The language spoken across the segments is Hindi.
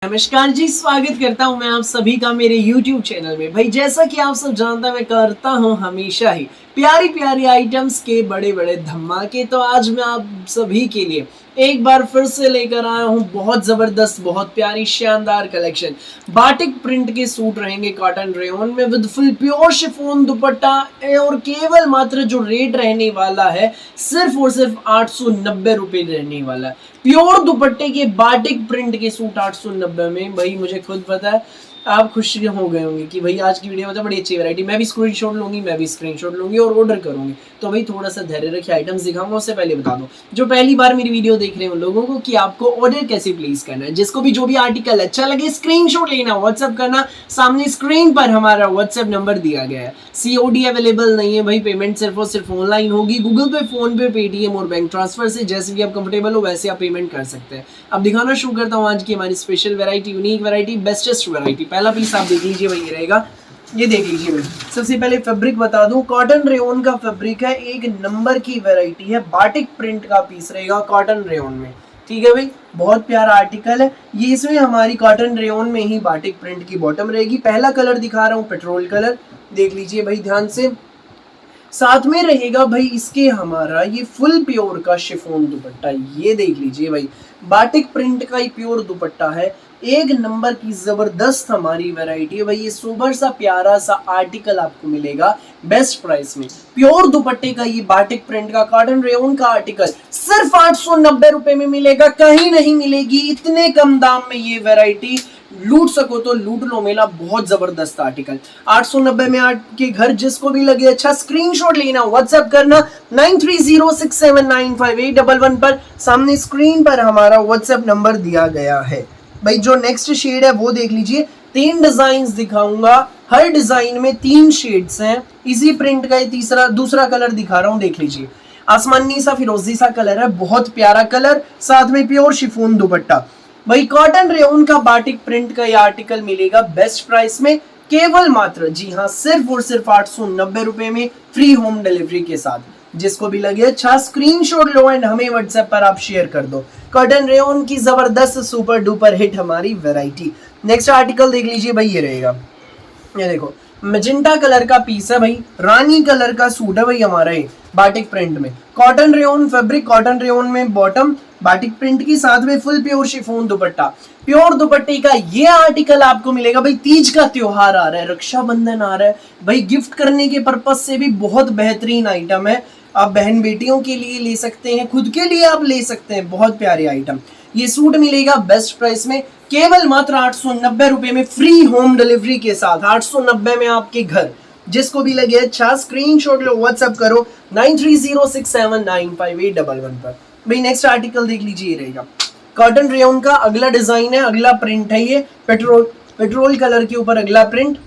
नमस्कार जी, स्वागत करता हूं मैं आप सभी का मेरे YouTube चैनल में। भाई जैसा कि आप सब जानते हैं, मैं करता हूं हमेशा ही प्यारी प्यारी आइटम्स के बड़े बड़े धमाके। तो आज मैं आप सभी के लिए एक बार फिर से लेकर आया हूं बहुत जबरदस्त, बहुत प्यारी शानदार कलेक्शन। बाटिक प्रिंट के सूट रहेंगे कॉटन रेयन में विद फुल प्योर शिफॉन दुपट्टा, और केवल मात्र जो रेट रहने वाला है सिर्फ और सिर्फ 890 रुपए रहने वाला है। प्योर दुपट्टे के बाटिक प्रिंट के सूट 890 में। भाई मुझे खुद पता है आप खुश हो गए होंगे कि भाई आज की वीडियो में तो बड़ी अच्छी वैरायटी। मैं भी स्क्रीनशॉट लूंगी, मैं भी स्क्रीनशॉट लूंगी और ऑर्डर करूंगी। तो भाई थोड़ा सा धैर्य रखिए, आइटम्स दिखाऊंगा उससे पहले बता दो जो पहली बार मेरी वीडियो देख रहे हैं उन लोगों को कि आपको ऑर्डर कैसे प्लेस करना है। जिसको भी जो भी आर्टिकल अच्छा लगे स्क्रीनशॉट लेना, व्हाट्सएप करना। सामने स्क्रीन पर हमारा व्हाट्सएप नंबर दिया गया है। सीओडी अवेलेबल नहीं है भाई, पेमेंट सिर्फ और सिर्फ ऑनलाइन होगी। गूगल पे, फोन पे, पेटीएम और बैंक ट्रांसफर से जैसे भी आप कंफर्टेबल हो वैसे आप पेमेंट कर सकते हैं। अब दिखाना शुरू करता हूँ आज की हमारी special variety, unique variety, bestest variety. पहला पीस आप देख लीजिए भाई, ये रहेगा। ये देख लीजिए भाई, सबसे पहले फैब्रिक बता दूं, कॉटन रेयन का फैब्रिक है, एक नंबर की वैरायटी है। बाटिक प्रिंट का पीस रहेगा कॉटन रेयन में, ठीक है भाई। बहुत प्यारा आर्टिकल है ये। इसमें हमारी कॉटन रेयन में ही बाटिक प्रिंट की बॉटम रहेगी। पहला कलर दिखा रहा हूँ पेट्रोल कलर, देख लीजिए भाई ध्यान से। साथ में रहेगा भाई इसके हमारा ये फुल प्योर का शिफॉन दुपट्टा, ये देख लीजिए भाई। बाटिक प्रिंट का ही प्योर दुपट्टा है, एक नंबर की जबरदस्त हमारी वैरायटी है भाई। ये सुपर सा प्यारा सा आर्टिकल आपको मिलेगा बेस्ट प्राइस में। प्योर दुपट्टे का ये बाटिक प्रिंट का कॉटन रेयन का आर्टिकल सिर्फ 890 रुपए में मिलेगा, कहीं नहीं मिलेगी इतने कम दाम में। ये वैरायटी लूट सको तो लूट लो मेला, बहुत जबरदस्त आर्टिकल। 890 में आपके घर जिसको भी लगे अच्छा स्क्रीनशॉट लेना, व्हाट्सएप करना 9306795811 पर। सामने स्क्रीन पर हमारा व्हाट्सएप नंबर दिया गया है भाई। जो नेक्स्ट शेड है वो देख लीजिए। 3 डिजाइन दिखाऊंगा, हर डिजाइन में 3 शेड्स हैं। इसी प्रिंट का दूसरा कलर दिखा रहा हूं, देख लीजिए। आसमानी सा फिरोजी सा कलर है, बहुत प्यारा कलर, साथ में प्योर शिफॉन दुपट्टा। भाई कॉटन रेयन का बाटिक प्रिंट का ये आर्टिकल मिलेगा बेस्ट प्राइस में, केवल मात्र जी हाँ सिर्फ और सिर्फ 890 रुपए में, फ्री होम डिलीवरी के साथ। जिसको भी लगे अच्छा स्क्रीनशॉट लो एंड हमें व्हाट्सएप पर आप शेयर कर दो। कॉटन रेयन की जबरदस्त सुपर डुपर हिट हमारी वैरायटी। नेक्स्ट आर्टिकल देख लीजिए भाई, ये रहेगा। ये देखो मैजेंटा कलर का पीस है भाई, रानी कलर का सूट है भाई हमारा ये बाटिक प्रिंट में। Cotton rayon fabric, cotton rayon में बॉटम बाटिक प्रिंट की, साथ में फुल प्योर शिफॉन दुपट्टा। प्योर दुपट्टे का ये आर्टिकल आपको मिलेगा भाई। तीज का त्योहार आ रहा है, रक्षाबंधन आ रहा है भाई, गिफ्ट करने के पर्पस से भी बहुत बेहतरीन आइटम है। आप बहन बेटियों के लिए ले सकते हैं, खुद के लिए आप ले सकते हैं, बहुत प्यारे आइटम। ये सूट मिलेगा बेस्ट प्राइस में, केवल मात्र 890 रुपए में, फ्री होम डिलीवरी के साथ। 890 में आपके घर। जिसको भी लगे अच्छा स्क्रीनशॉट लो, व्हाट्सएप करो 9306795811 पर। भाई नेक्स्ट आर्टिकल देख लीजिए, ये रहेगा कॉटन रेयन का। अगला डिजाइन है, अगला प्रिंट है ये पेट्रोल कलर के ऊपर अगला प्रिंट।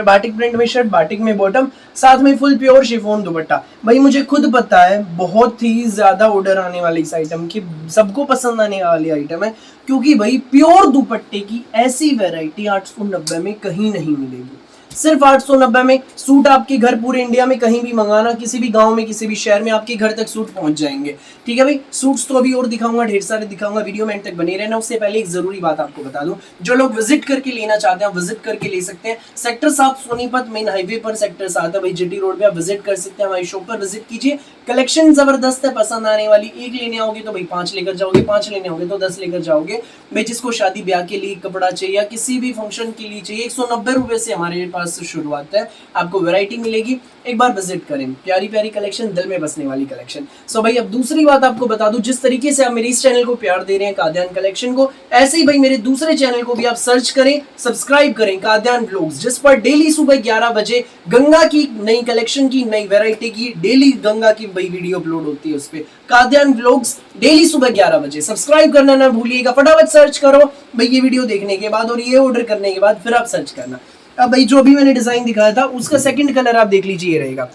बाटिक प्रिंट में शर्ट, बाटिक में बॉटम, साथ में फुल प्योर शिफॉन दुपट्टा। भाई मुझे खुद पता है बहुत ही ज्यादा ऑर्डर आने वाले इस आइटम की, सबको पसंद आने वाली आइटम है, क्योंकि भाई प्योर दुपट्टे की ऐसी वैरायटी 890 में कहीं नहीं मिलेगी। सिर्फ 890 में सूट आपके घर पूरे इंडिया में कहीं भी मंगाना, किसी भी गांव में, किसी भी शहर में आपके घर तक सूट पहुंच जाएंगे, ठीक है भाई। सूट्स तो अभी और दिखाऊंगा, ढेर सारे दिखाऊंगा, वीडियो में एंड तक बने रहना। उससे पहले एक जरूरी बात आपको बता दूं, जो लोग विजिट करके लेना चाहते हैं विजिट करके ले सकते हैं। सेक्टर 7 सोनीपत मेन हाईवे पर सेक्टर 7 है भाई, जीटी रोड पे आप विजिट कर सकते हैं। हमारी शॉप पर विजिट कीजिए, कलेक्शन जबरदस्त है, पसंद आने वाली। एक लेने आओगे तो भाई 5 लेकर जाओगे, 5 लेने आओगे तो 10 लेकर जाओगे भाई। जिसको शादी ब्याह के लिए कपड़ा चाहिए या किसी भी फंक्शन के लिए चाहिए, 190 रुपए से हमारे पास शुरुआत है, आपको वैरायटी मिलेगी। एक बार विजिट करें, प्यारी प्यारी कलेक्शन, दिल में बसने वाली कलेक्शन। सो भाई अब दूसरी बात आपको बता दूं, जिस तरीके से आप मेरे इस चैनल को प्यार दे रहे हैं काद्यान कलेक्शन को, ऐसे ही भाई मेरे दूसरे चैनल को भी आप सर्च करें, सब्सक्राइब करें, काद्यान व्लॉग्स, जिस पर डेली सुबह 11 बजे गंगा की नई कलेक्शन की, नई वैरायटी की, डेली गंगा की भाई वीडियो अपलोड होती है। उस पर काद्यान व्लॉग्स डेली सुबह 11 बजे, सब्सक्राइब करना ना भूलिएगा। फटाफट सर्च करो भाई ये वीडियो देखने के बाद और ये ऑर्डर करने के बाद फिर आप सर्च करना। अब भाई जो भी मैंने डिजाइन दिखाया था उसका सेकंड कलर आप देख लीजिए, ये रहेगा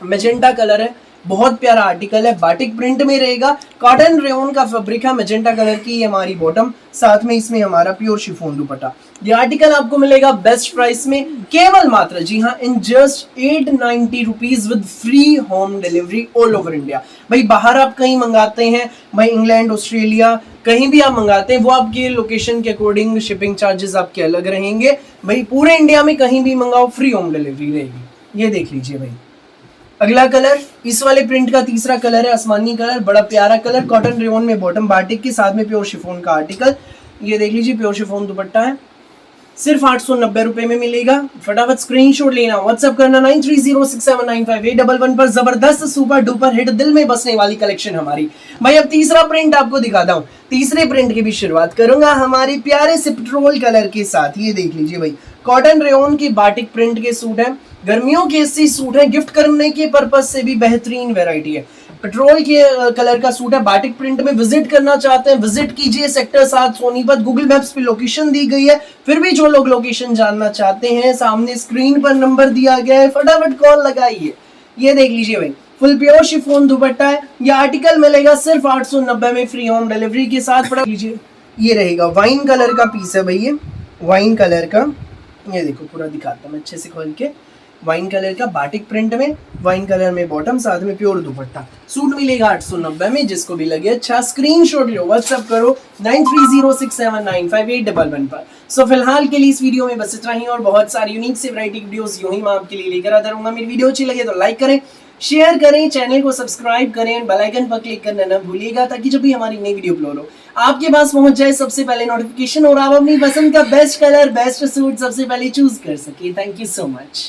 मैजेंटा कलर है, बहुत प्यारा आर्टिकल है, बाटिक प्रिंट में रहेगा। कॉटन रेयन का फैब्रिक है, मैजेंटा कलर की हमारी बॉटम, साथ में इसमें हमारा प्योर शिफॉन दुपट्टा। ये आर्टिकल आपको मिलेगा बेस्ट प्राइस में, केवल मात्र जी हाँ in just 890 rupees with free home delivery all over India. भाई बाहर आप कहीं मंगाते हैं भाई, इंग्लैंड, ऑस्ट्रेलिया, कहीं भी आप मंगाते हैं वो आपके लोकेशन के अकॉर्डिंग शिपिंग चार्जेस आपके अलग रहेंगे भाई। पूरे इंडिया में कहीं भी मंगाओ फ्री होम डिलीवरी रहेगी। ये देख लीजिए भाई। अगला कलर, इस वाले प्रिंट का तीसरा कलर है आसमानी कलर, बड़ा प्यारा कलर, कॉटन रेयन में बॉटम बाटिक के साथ में प्योर शिफॉन का आर्टिकल। ये देख लीजिए प्योर शिफॉन दुपट्टा है, सिर्फ 890 रुपए में मिलेगा। फटाफट स्क्रीनशॉट लेना, व्हाट्सएप करना 9306795811 पर। जबरदस्त सुपर डुपर हिट, दिल में बसने वाली कलेक्शन हमारी भाई। अब तीसरा प्रिंट आपको दिखाता हूँ। तीसरे प्रिंट की भी शुरुआत करूंगा हमारे प्यारे से पेट्रोल कलर के साथ। ये देख लीजिए भाई, कॉटन रेयन की बाटिक प्रिंट के सूट है, गर्मियों के ऐसे सूट है, गिफ्ट करने के पर्पज से भी बेहतरीन वेराइटी है। पेट्रोल के कलर का सूट है, बाटिक प्रिंट में। विजिट करना चाहते हैं विजिट कीजिए, सेक्टर 7 सोनीपत। गूगल मैप्स पे लोकेशन दी गई है, फिर भी जो लोग लोकेशन जानना चाहते हैं सामने स्क्रीन पर नंबर दिया गया है, फटाफट कॉल लगाइए। ये देख लीजिए भाई, फुल प्योर शिफॉन दुपट्टा है। ये आर्टिकल मिलेगा सिर्फ 890 में फ्री होम डिलीवरी के साथ। फटाफट लीजिए, ये रहेगा वाइन कलर का पीस है भाई, ये वाइन कलर का। ये देखो पूरा दिखाता हूँ अच्छे से खोल के। वाइन कलर का बाटिक प्रिंट में, वाइन कलर में बॉटम, साथ में प्योर दुपट्टा। सूट मिलेगा 890 में। जिसको भी लगे अच्छा स्क्रीनशॉट लो, व्हाट्सएप करो 9306795811 पर। सो फिलहाल के लिए इस वीडियो में बस इतना ही, और बहुत सारी यूनिक से वैरायटी वीडियोस यूं ही मैं आपके लिए लेकर आता रहूंगा। मेरी वीडियो अच्छी लगे तो लाइक करें, शेयर करें, चैनल को सब्सक्राइब करें, बेल आइकन पर क्लिक करना न भूलिएगा, ताकि जब भी हमारी नई वीडियो अपलोड हो आपके पास पहुंच जाए सबसे पहले नोटिफिकेशन, और आप अपनी पसंद का बेस्ट कलर, बेस्ट सूट सबसे पहले चूज कर सके। Thank you so much.